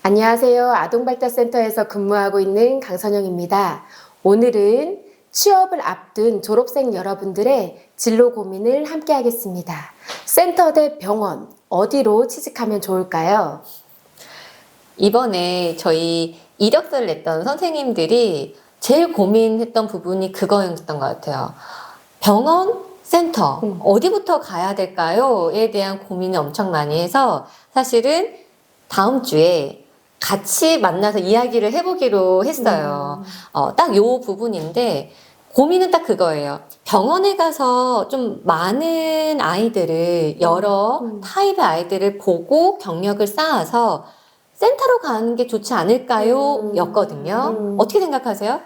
안녕하세요. 아동발달센터에서 근무하고 있는 강선영입니다. 오늘은 취업을 앞둔 졸업생 여러분들의 진로 고민을 함께 하겠습니다. 센터 대 병원, 어디로 취직하면 좋을까요? 이번에 저희 이력서를 냈던 선생님들이 제일 고민했던 부분이 그거였던 것 같아요. 병원, 센터, 어디부터 가야 될까요?에 대한 고민을 엄청 많이 해서 사실은 다음 주에 같이 만나서 이야기를 해보기로 했어요. 딱 요 부분인데 고민은 딱 그거예요. 병원에 가서 좀 많은 아이들을, 여러 타입의 아이들을 보고 경력을 쌓아서 센터로 가는 게 좋지 않을까요? 였거든요. 어떻게 생각하세요?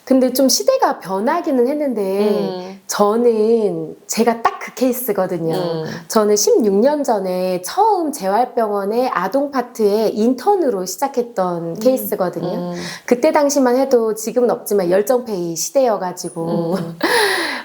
근데 좀 시대가 변하기는 했는데 저는 제가 딱 그 케이스거든요. 저는 16년 전에 처음 재활병원의 아동 파트에 인턴으로 시작했던 케이스거든요. 그때 당시만 해도 지금은 없지만 열정페이 시대여가지고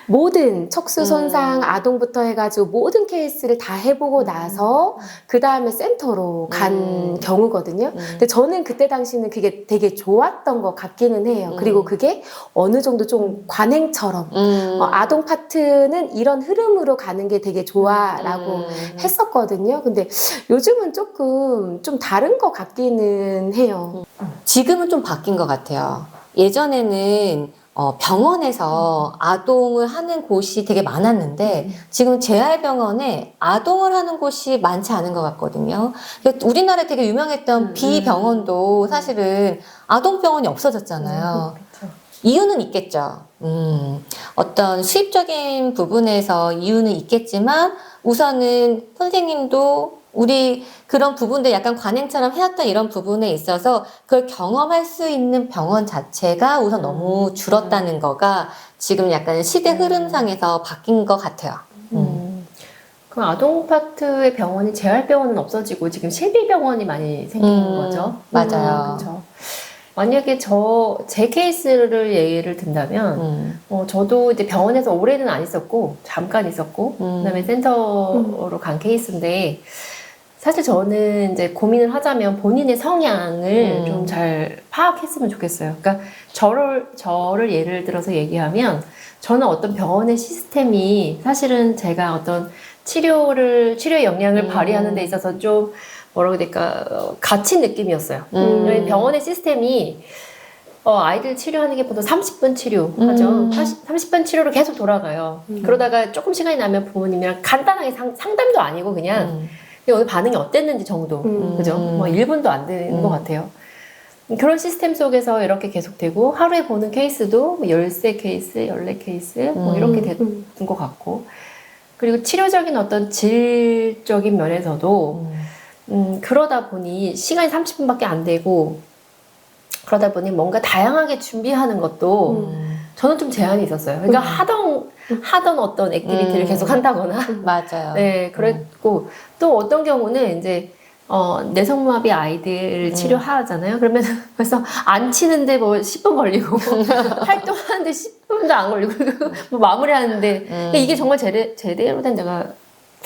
모든 척수손상 아동부터 해가지고 모든 케이스를 다 해보고 나서 그 다음에 센터로 간 경우거든요. 근데 저는 그때 당시는 그게 되게 좋았던 것 같기는 해요. 그리고 그게 어느 정도 좀 관행처럼 아동 파트는 이런 흐름으로 가는 게 되게 좋아라고 했었거든요. 근데 요즘은 조금 좀 다른 것 같기는 해요. 지금은 좀 바뀐 것 같아요. 예전에는 병원에서 아동을 하는 곳이 되게 많았는데 지금 재활병원에 아동을 하는 곳이 많지 않은 것 같거든요. 우리나라에 되게 유명했던 B병원도 사실은 아동병원이 없어졌잖아요. 이유는 있겠죠. 어떤 수입적인 부분에서 이유는 있겠지만 우선은 선생님도 우리 그런 부분들 약간 관행처럼 해왔던 이런 부분에 있어서 그걸 경험할 수 있는 병원 자체가 우선 너무 줄었다는 거가 지금 약간 시대 흐름상에서 바뀐 것 같아요. 그럼 아동 파트의 병원이 재활병원은 없어지고 지금 실비병원이 많이 생기는 거죠? 맞아요. 그렇죠. 만약에 제 케이스를 예를 든다면, 저도 이제 병원에서 오래는 안 있었고, 잠깐 있었고, 그다음에 센터로 간 케이스인데, 사실 저는 이제 고민을 하자면 본인의 성향을 좀 잘 파악했으면 좋겠어요. 그러니까 저를 예를 들어서 얘기하면, 저는 어떤 병원의 시스템이 사실은 제가 어떤 치료의 역량을 발휘하는 데 있어서 좀 뭐라고 해야 될까, 갇힌 느낌이었어요. 병원의 시스템이 아이들 치료하는 게 보통 30분 치료하죠. 30분 치료로 계속 돌아가요. 그러다가 조금 시간이 나면 부모님이랑 간단하게 상담도 아니고 그냥 오늘 반응이 어땠는지 정도. 그죠? 뭐 1분도 안 되는 것 같아요. 그런 시스템 속에서 이렇게 계속되고 하루에 보는 케이스도 뭐 13 케이스, 14 케이스 뭐 이렇게 되는 것 같고, 그리고 치료적인 어떤 질적인 면에서도 그러다 보니 시간이 30분밖에 안 되고 그러다 보니 뭔가 다양하게 준비하는 것도 저는 좀 제한이 있었어요. 그러니까 하던 어떤 액티비티를 계속 한다거나 맞아요. 네, 그랬고 또 어떤 경우는 이제 내성마비 아이들 치료하잖아요. 그러면 벌써 안 치는데 뭐 10분 걸리고 활동하는데 10분도 안 걸리고 뭐 마무리하는데 이게 정말 제대로 된 내가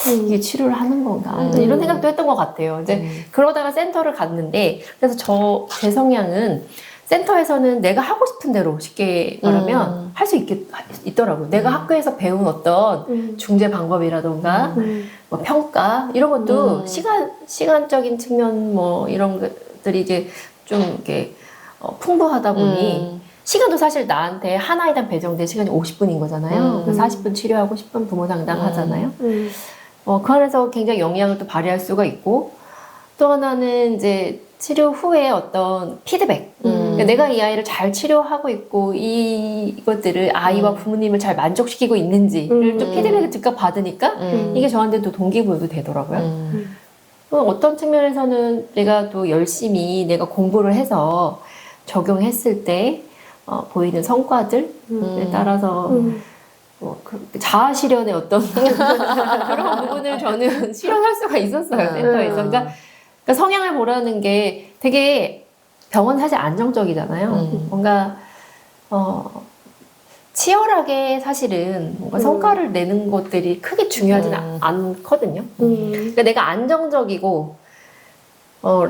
이게 치료를 하는 건가? 이런 생각도 했던 것 같아요. 이제 그러다가 센터를 갔는데, 그래서 제 성향은 센터에서는 내가 하고 싶은 대로 쉽게 말하면 할 수 있더라고요. 내가 학교에서 배운 어떤 중재 방법이라던가 뭐 평가 이런 것도 시간적인 측면 뭐 이런 것들이 이제 좀 이렇게 풍부하다 보니 시간도 사실 나한테 한 아이당 배정된 시간이 50분인 거잖아요. 40분 치료하고 10분 부모 상담 하잖아요. 그 안에서 굉장히 영향을 또 발휘할 수가 있고, 또 하나는 이제 치료 후에 어떤 피드백. 그러니까 내가 이 아이를 잘 치료하고 있고, 이것들을 아이와 부모님을 잘 만족시키고 있는지를 또 피드백을 즉각 받으니까, 이게 저한테도 동기부여도 되더라고요. 어떤 측면에서는 내가 또 열심히 내가 공부를 해서 적용했을 때, 보이는 성과들에 따라서, 자아 실현의 어떤 그런 부분을 저는 실현할 수가 있었어요, 센터에서. 그러니까 성향을 보라는 게 되게 병원 사실 안정적이잖아요. 뭔가 치열하게 사실은 뭔가 성과를 내는 것들이 크게 중요하지는 않거든요. 그러니까 내가 안정적이고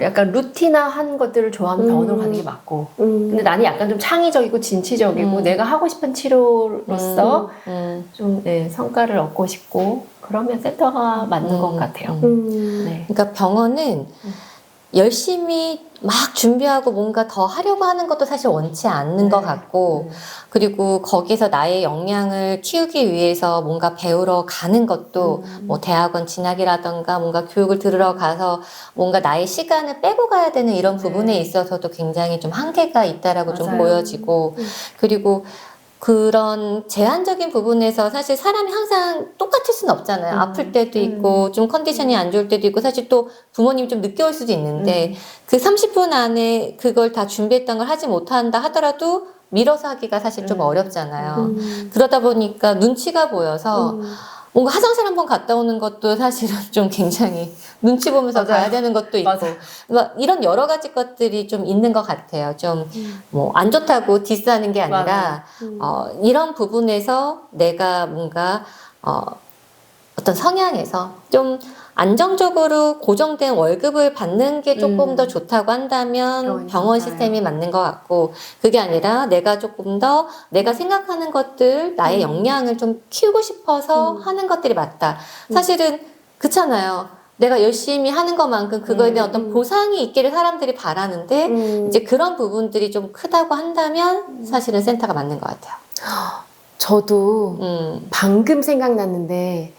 약간 루틴화한 것들을 좋아하는 병원으로 가는 게 맞고. 근데 나는 약간 좀 창의적이고 진취적이고 내가 하고 싶은 치료로서 좀 성과를 얻고 싶고 그러면 센터가 맞는 것 같아요. 네. 그러니까 병원은 열심히 막 준비하고 뭔가 더 하려고 하는 것도 사실 원치 않는 것 같고, 그리고 거기서 나의 역량을 키우기 위해서 뭔가 배우러 가는 것도 뭐 대학원 진학이라던가 뭔가 교육을 들으러 가서 뭔가 나의 시간을 빼고 가야 되는 이런 부분에 있어서도 굉장히 좀 한계가 있다라고 좀 맞아요. 보여지고, 그리고 그런 제한적인 부분에서 사실 사람이 항상 똑같을 수는 없잖아요. 아플 때도 있고, 좀 컨디션이 안 좋을 때도 있고, 사실 또 부모님이 좀 늦게 올 수도 있는데, 그 30분 안에 그걸 다 준비했던 걸 하지 못한다 하더라도 밀어서 하기가 사실 좀 어렵잖아요. 그러다 보니까 눈치가 보여서 뭔가 화장실 한번 갔다 오는 것도 사실은 좀 굉장히 눈치 보면서 맞아요. 가야 되는 것도 있고, 맞아요. 막 이런 여러 가지 것들이 좀 있는 것 같아요. 좀 뭐 안 좋다고 디스하는 게 아니라 이런 부분에서 내가 뭔가 어떤 성향에서 좀 안정적으로 고정된 월급을 받는 게 조금 더 좋다고 한다면 그러니까요. 병원 시스템이 맞는 것 같고, 그게 아니라 내가 조금 더 내가 생각하는 것들, 나의 역량을 좀 키우고 싶어서 하는 것들이 맞다. 사실은 그렇잖아요. 내가 열심히 하는 것만큼 그거에 대한 어떤 보상이 있기를 사람들이 바라는데, 이제 그런 부분들이 좀 크다고 한다면 사실은 센터가 맞는 것 같아요. 저도 방금 생각났는데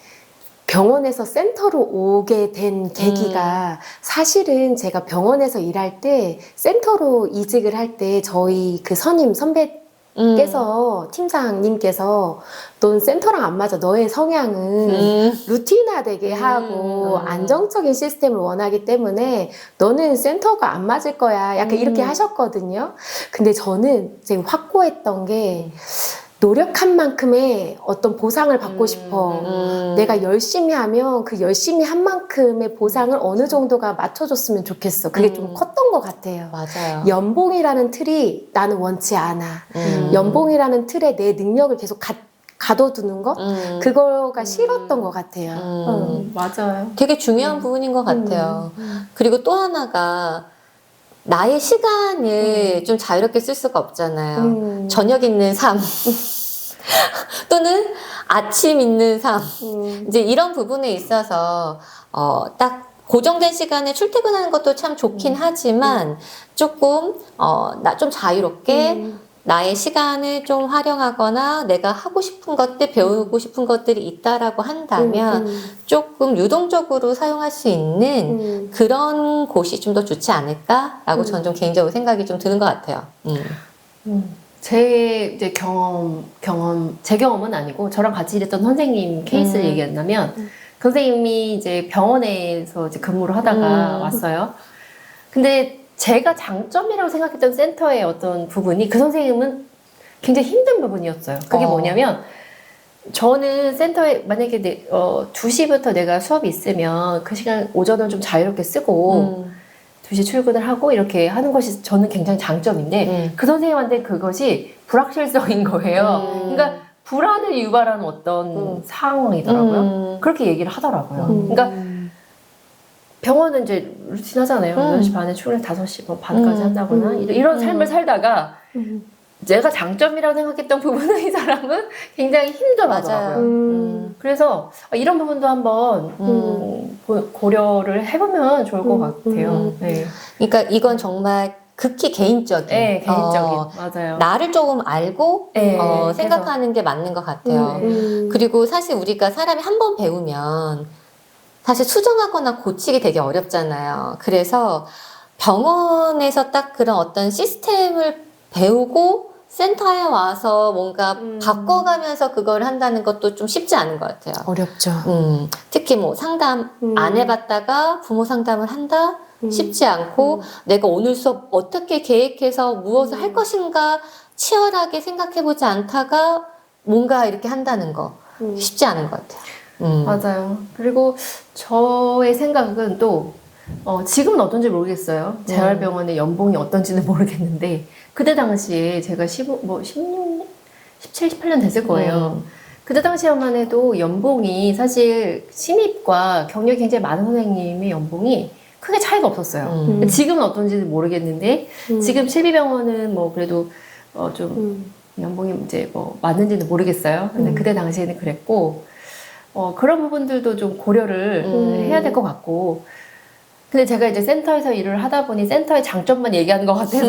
병원에서 센터로 오게 된 계기가 사실은 제가 병원에서 일할 때 센터로 이직을 할 때 저희 그 선배께서 팀장님께서 넌 센터랑 안 맞아. 너의 성향은 루틴화되게 하고 안정적인 시스템을 원하기 때문에 너는 센터가 안 맞을 거야. 약간 이렇게 하셨거든요. 근데 저는 지금 확고했던 게 노력한 만큼의 어떤 보상을 받고 싶어. 내가 열심히 하면 그 열심히 한 만큼의 보상을 어느 정도가 맞춰줬으면 좋겠어. 그게 좀 컸던 것 같아요. 맞아요. 연봉이라는 틀이 나는 원치 않아. 연봉이라는 틀에 내 능력을 계속 가둬두는 것? 그거가 싫었던 것 같아요. 맞아요. 되게 중요한 부분인 것 같아요. 그리고 또 하나가 나의 시간을 좀 자유롭게 쓸 수가 없잖아요. 저녁 있는 삶 또는 아침 있는 삶, 이제 이런 부분에 있어서 딱 고정된 시간에 출퇴근하는 것도 참 좋긴 하지만 조금 나 좀 자유롭게 나의 시간을 좀 활용하거나 내가 하고 싶은 것들, 배우고 싶은 것들이 있다라고 한다면 조금 유동적으로 사용할 수 있는 그런 곳이 좀 더 좋지 않을까라고 저는 좀 개인적으로 생각이 좀 드는 것 같아요. 제 이제 제 경험은 아니고 저랑 같이 일했던 선생님 케이스를 얘기한다면 그 선생님이 이제 병원에서 이제 근무를 하다가 왔어요. 근데 제가 장점이라고 생각했던 센터의 어떤 부분이 그 선생님은 굉장히 힘든 부분이었어요. 그게 뭐냐면 저는 센터에 만약에 2시부터 내가 수업이 있으면 그 시간 오전을 좀 자유롭게 쓰고 2시 출근을 하고 이렇게 하는 것이 저는 굉장히 장점인데 그 선생님한테 그것이 불확실성인 거예요. 그러니까 불안을 유발하는 어떤 상황이더라고요. 그렇게 얘기를 하더라고요. 그러니까 병원은 이제 루틴 하잖아요. 8시 반에 출근해서 5시 반까지 한다거나 이런 삶을 살다가 제가 장점이라고 생각했던 부분은 이 사람은 굉장히 힘들어하더라고요. 그래서 이런 부분도 한번 고려를 해보면 좋을 것 같아요. 네. 그러니까 이건 정말 극히 개인적인, 네, 개인적인. 맞아요. 나를 조금 알고 네, 생각하는 게 맞는 것 같아요. 그리고 사실 우리가 사람이 한 번 배우면 사실 수정하거나 고치기 되게 어렵잖아요. 그래서 병원에서 딱 그런 어떤 시스템을 배우고 센터에 와서 뭔가 바꿔가면서 그걸 한다는 것도 좀 쉽지 않은 것 같아요. 어렵죠. 특히 뭐 상담 안 해봤다가 부모 상담을 한다? 쉽지 않고 내가 오늘 수업 어떻게 계획해서 무엇을 할 것인가 치열하게 생각해보지 않다가 뭔가 이렇게 한다는 거 쉽지 않은 것 같아요. 맞아요. 그리고 저의 생각은 또 지금은 어떤지 모르겠어요. 재활병원의 연봉이 어떤지는 모르겠는데 그때 당시에 제가 17, 18년 됐을 거예요. 그때 당시에만 해도 연봉이 사실 신입과 경력이 굉장히 많은 선생님의 연봉이 크게 차이가 없었어요. 지금은 어떤지는 모르겠는데 지금 실비병원은 뭐 그래도 좀 연봉이 이제 뭐 맞는지는 모르겠어요. 근데 그때 당시에는 그랬고 그런 부분들도 좀 고려를 해야 될 것 같고. 근데 제가 이제 센터에서 일을 하다 보니 센터의 장점만 얘기하는 것 같아서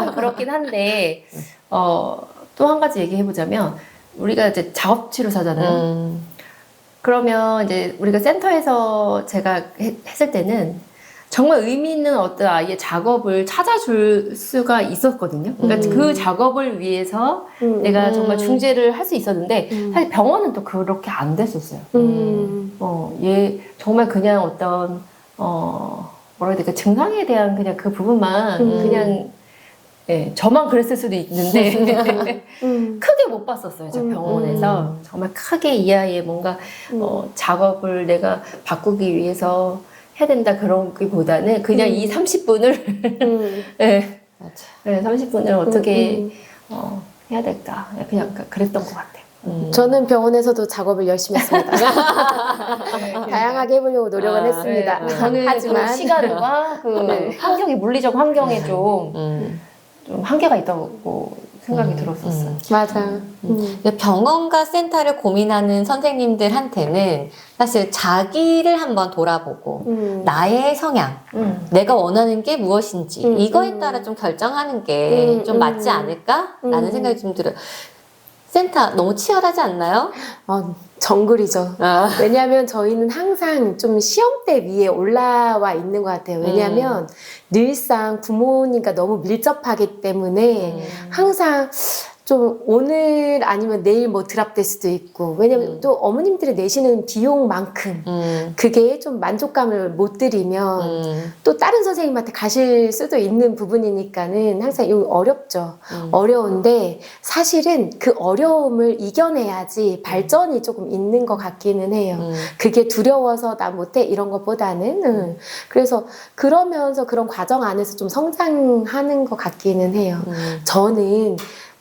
좀 그렇긴 한데 또 한 가지 얘기해 보자면 우리가 이제 작업치료사잖아요. 그러면 이제 우리가 센터에서 제가 했을 때는 정말 의미 있는 어떤 아이의 작업을 찾아줄 수가 있었거든요. 그러니까 그 작업을 위해서 내가 정말 중재를 할 수 있었는데 사실 병원은 또 그렇게 안 됐었어요. 얘 정말 그냥 어떤 뭐라 해야 될까 증상에 대한 그냥 그 부분만 그냥 예, 저만 그랬을 수도 있는데 크게 못 봤었어요. 저 병원에서 정말 크게 이 아이의 뭔가 작업을 내가 바꾸기 위해서 해야 된다 그런 것보다는 그냥 이 30분을 예, 맞아. 네, 30분을 어떻게 해야 될까 그냥 그랬던 것 같아요. 저는 병원에서도 작업을 열심히 했습니다. 다양하게 해보려고 노력은 했습니다. 저는 하지만 그 시간과 그 환경이 물리적 환경에 좀 한계가 있다고 생각이 들었었어요. 맞아. 병원과 센터를 고민하는 선생님들한테는 사실 자기를 한번 돌아보고 나의 성향, 내가 원하는 게 무엇인지 이거에 따라 좀 결정하는 게 좀 맞지 않을까라는 생각이 좀 들어요. 센터 너무 치열하지 않나요? 정글이죠. 왜냐하면 저희는 항상 좀 시험대 위에 올라와 있는 것 같아요. 왜냐하면 늘상 부모님과 너무 밀접하기 때문에 항상 좀 오늘 아니면 내일 뭐 드랍될 수도 있고 왜냐면 또 어머님들이 내시는 비용만큼 그게 좀 만족감을 못 드리면 또 다른 선생님한테 가실 수도 있는 부분이니까는 항상 이거 어렵죠. 어려운데 사실은 그 어려움을 이겨내야지 발전이 조금 있는 것 같기는 해요. 그게 두려워서 나 못해 이런 것보다는 그래서 그러면서 그런 과정 안에서 좀 성장하는 것 같기는 해요. 저는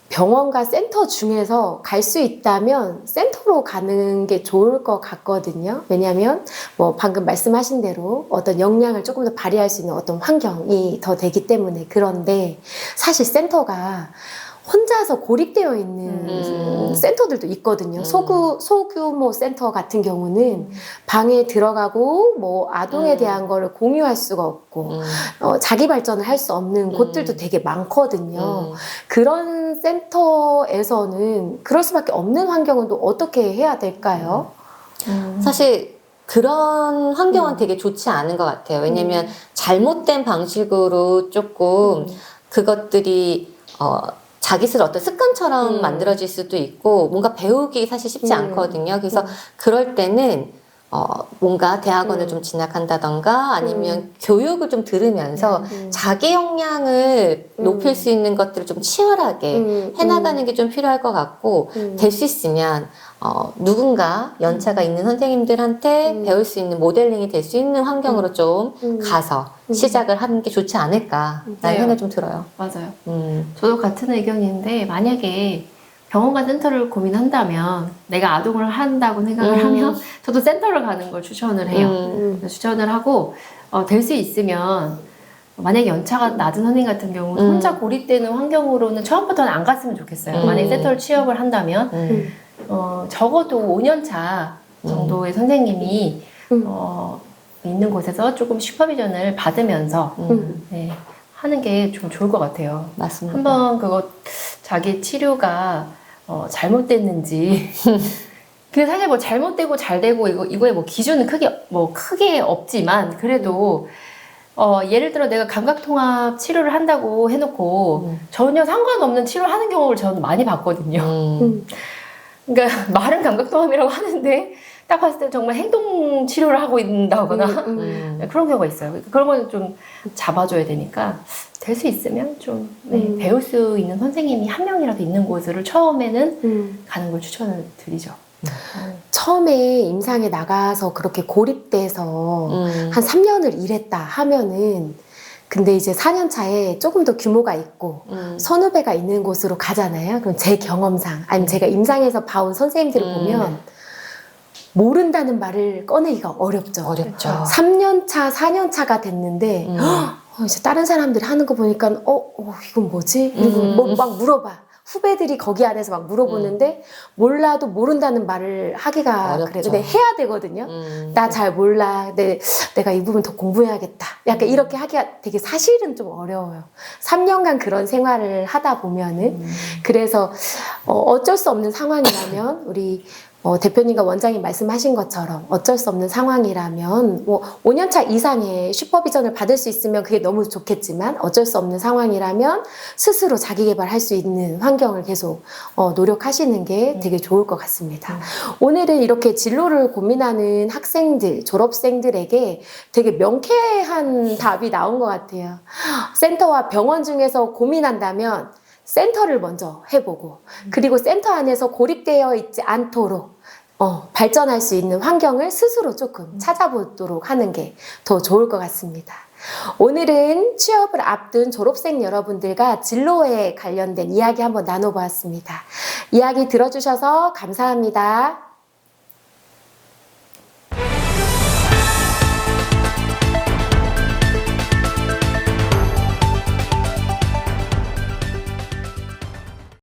병원과 센터 중에서 갈 수 있다면 센터로 가는 게 좋을 것 같거든요. 왜냐하면 뭐 방금 말씀하신 대로 어떤 역량을 조금 더 발휘할 수 있는 어떤 환경이 더 되기 때문에 그런데 사실 센터가 혼자서 고립되어 있는 센터들도 있거든요. 소규모 센터 같은 경우는 방에 들어가고 뭐 아동에 대한 거를 공유할 수가 없고 자기 발전을 할 수 없는 곳들도 되게 많거든요. 그런 센터에서는 그럴 수밖에 없는 환경은 또 어떻게 해야 될까요? 사실 그런 환경은 되게 좋지 않은 것 같아요. 왜냐면 잘못된 방식으로 조금 그것들이 자기 스스로 어떤 습관처럼 만들어질 수도 있고 뭔가 배우기 사실 쉽지 않거든요. 그래서 그럴 때는 뭔가 대학원을 좀 진학한다던가 아니면 교육을 좀 들으면서 자기 역량을 높일 수 있는 것들을 좀 치열하게 해나가는 게 좀 필요할 것 같고 될 수 있으면 누군가 연차가 있는 선생님들한테 배울 수 있는 모델링이 될 수 있는 환경으로 좀 가서 시작을 하는 게 좋지 않을까라는 생각이 좀 들어요. 맞아요. 저도 같은 의견인데 만약에 병원과 센터를 고민한다면 내가 아동을 한다고 생각을 하면 저도 센터를 가는 걸 추천을 해요. 추천을 하고 될 수 있으면 만약에 연차가 낮은 선생님 같은 경우는 혼자 고립되는 환경으로는 처음부터는 안 갔으면 좋겠어요. 만약에 센터를 취업을 한다면 적어도 5년차 정도의 선생님이 있는 곳에서 조금 슈퍼비전을 받으면서 네, 하는 게 좀 좋을 것 같아요. 맞습니다. 한번 그거 자기 치료가 잘못됐는지 그 사실 뭐 잘못되고 잘되고 이거에 뭐 기준은 크게 없지만 그래도 예를 들어 내가 감각통합 치료를 한다고 해놓고 전혀 상관없는 치료를 하는 경우를 저는 많이 봤거든요. 그러니까 말은 감각통합이라고 하는데 딱 봤을 때 정말 행동 치료를 하고 있다거나 그런 경우가 있어요. 그런 건 좀 잡아줘야 되니까 될 수 있으면 좀 배울 수 있는 선생님이 한 명이라도 있는 곳을 처음에는 가는 걸 추천을 드리죠. 처음에 임상에 나가서 그렇게 고립돼서 한 3년을 일했다 하면은 근데 이제 4년 차에 조금 더 규모가 있고 선후배가 있는 곳으로 가잖아요. 그럼 제 경험상 아니면 제가 임상에서 봐온 선생님들을 보면 모른다는 말을 꺼내기가 어렵죠. 어렵죠. 3년 차, 4년 차가 됐는데 이제 다른 사람들이 하는 거 보니까 이건 뭐지? 그리고 뭐 막 물어봐. 후배들이 거기 안에서 막 물어보는데 몰라도 모른다는 말을 하기가 어렵죠. 그래. 근데 해야 되거든요. 나 잘 몰라. 내가 이 부분 더 공부해야겠다. 약간 이렇게 하기가 되게 사실은 좀 어려워요. 3년간 그런 생활을 하다 보면은 그래서 어쩔 수 없는 상황이라면 우리 대표님과 원장님 말씀하신 것처럼 어쩔 수 없는 상황이라면 5년차 이상의 슈퍼비전을 받을 수 있으면 그게 너무 좋겠지만 어쩔 수 없는 상황이라면 스스로 자기 개발할 수 있는 환경을 계속 노력하시는 게 되게 좋을 것 같습니다. 오늘은 이렇게 진로를 고민하는 학생들, 졸업생들에게 되게 명쾌한 답이 나온 것 같아요. 센터와 병원 중에서 고민한다면 센터를 먼저 해보고 그리고 센터 안에서 고립되어 있지 않도록 발전할 수 있는 환경을 스스로 조금 찾아보도록 하는 게 더 좋을 것 같습니다. 오늘은 취업을 앞둔 졸업생 여러분들과 진로에 관련된 이야기 한번 나눠보았습니다. 이야기 들어주셔서 감사합니다.